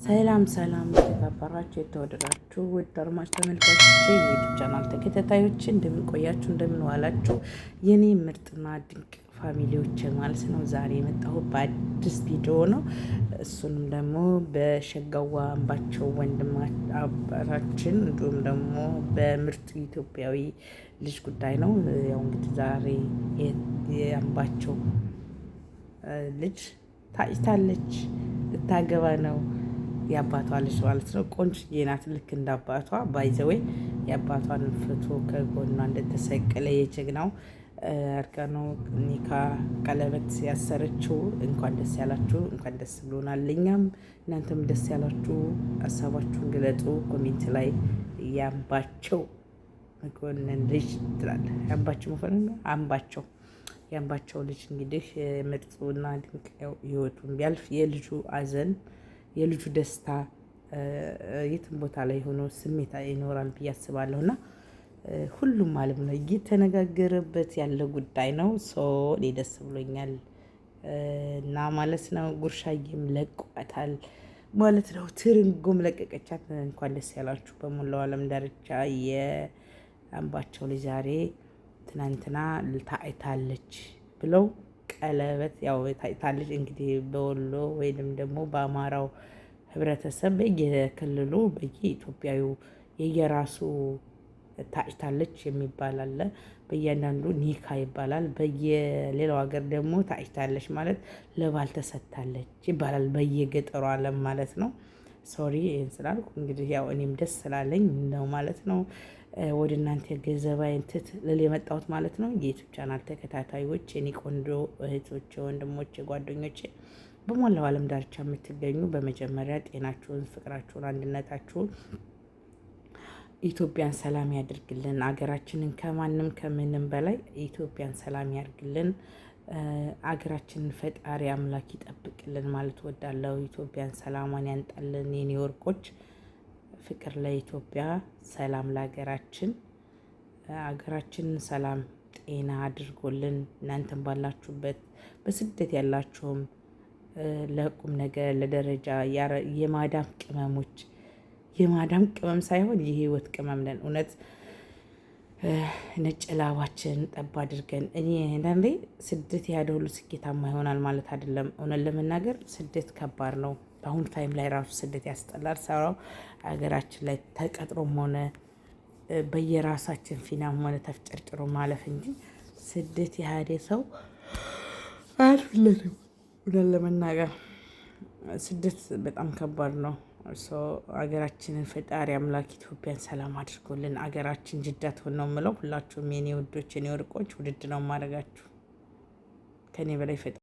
ሰላም ሰላም የተከበራችሁ የተወደዳችሁ ውድ አድማጭ ተመልካቾች የዩቲዩብ ቻናል ተከታታዮች እንደምን ቆያችሁ፣ እንደምን ዋላችሁ የኔ ምርጥና ድንቅ ፋሚሊዎች ማለት ነው። ዛሬ የመጣሁት በአዲስ ቪዲዮ ነው። እሱንም ደግሞ በሸጋዋ አምባቸው ወንድማችን እንዲሁም ደግሞ በምርጥ ኢትዮጵያዊ ልጅ ጉዳይ ነው። ያው እንግዲህ ዛሬ የአምባቸው ልጅ ታጭታለች፣ ልታገባ ነው። የአባቷ ልጅ ማለት ነው። ቆንጆዬ ናት፣ ልክ እንደ አባቷ ባይዘዌ የአባቷን ፎቶ ከጎኗ እንደተሰቀለ የጀግናው አርጋኖ ኒካ ቀለበት ያሰረችው። እንኳን ደስ ያላችሁ፣ እንኳን ደስ ብሎናል። እኛም እናንተም ደስ ያላችሁ ሀሳባችሁን ግለጹ ኮሜንት ላይ። የአምባቸው መኮንን ልጅ ትላለህ። የአምባቸው መኮንን አምባቸው የአምባቸው ልጅ እንግዲህ ምርጡና ድንቅ ህይወቱን ቢያልፍ የልጁ አዘን የልጁ ደስታ የትም ቦታ ላይ ሆኖ ስሜት ይኖራል ብዬ አስባለሁ። እና ሁሉም ማለት ነው እየተነጋገረበት ያለ ጉዳይ ነው። እኔ ደስ ብሎኛል እና ማለት ነው። ጉርሻዬም ለቋታል ማለት ነው። ትርንጎም ለቀቀቻት። እንኳን ደስ ያላችሁ በሙላው ዓለም ዳርቻ። የአምባቸው ልጅ ዛሬ ትናንትና ታይታለች ብለው ቀለበት ያው ታይታለች እንግዲህ በወሎ ወይንም ደግሞ በአማራው ህብረተሰብ በየክልሉ በየኢትዮጵያዊ የየራሱ ታጭታለች የሚባል አለ። በእያንዳንዱ ኒካ ይባላል። በየሌላው ሀገር ደግሞ ታጭታለች ማለት ለባል ተሰጥታለች ይባላል፣ በየገጠሩ ዓለም ማለት ነው። ሶሪ ይህን ስላልኩ እንግዲህ ያው እኔም ደስ ስላለኝ ነው ማለት ነው ወደ እናንተ ገንዘባዬን ልል የመጣሁት ማለት ነው። የዩቲዩብ ቻናል ተከታታዮች፣ የኔ ቆንጆ እህቶቼ፣ ወንድሞቼ፣ ጓደኞቼ በሞላው ዓለም ዳርቻ የምትገኙ በመጀመሪያ ጤናችሁን፣ ፍቅራችሁን፣ አንድነታችሁን ኢትዮጵያን ሰላም ያድርግልን። አገራችንን ከማንም ከምንም በላይ ኢትዮጵያን ሰላም ያድርግልን። አገራችንን ፈጣሪ አምላክ ይጠብቅልን ማለት ወዳለው ኢትዮጵያን ሰላሟን ያንጣልን። የኔ ወርቆች ፍቅር ለኢትዮጵያ፣ ሰላም ለሀገራችን፣ አገራችንን ሰላም ጤና አድርጎልን እናንተም ባላችሁበት በስደት ያላችሁም ለቁም ነገር ለደረጃ የማዳም ቅመሞች የማዳም ቅመም ሳይሆን የህይወት ቅመም ነን። እውነት ነጭ ላባችን ጠብ አድርገን እኔ አንዳንዴ ስደት ያደ ሁሉ ስኬታማ ይሆናል ማለት አይደለም። እውነት ለመናገር ስደት ከባድ ነው። በአሁኑ ታይም ላይ ራሱ ስደት ያስጠላል። ሰራው ሀገራችን ላይ ተቀጥሮም ሆነ በየራሳችን ፊናም ሆነ ተፍጨርጭሮ ማለፍ እንጂ ስደት ያደ ሰው አይደለም። እውነት ለመናገር ስደት በጣም ከባድ ነው። ሀገራችንን ፈጣሪ አምላክ ኢትዮጵያን ሰላም አድርጎልን አገራችን ጅዳት ሆነው ምለው ሁላችሁም የኔ ውዶች፣ የኔ ወርቆች ውድድ ነው ማድረጋችሁ ከኔ በላይ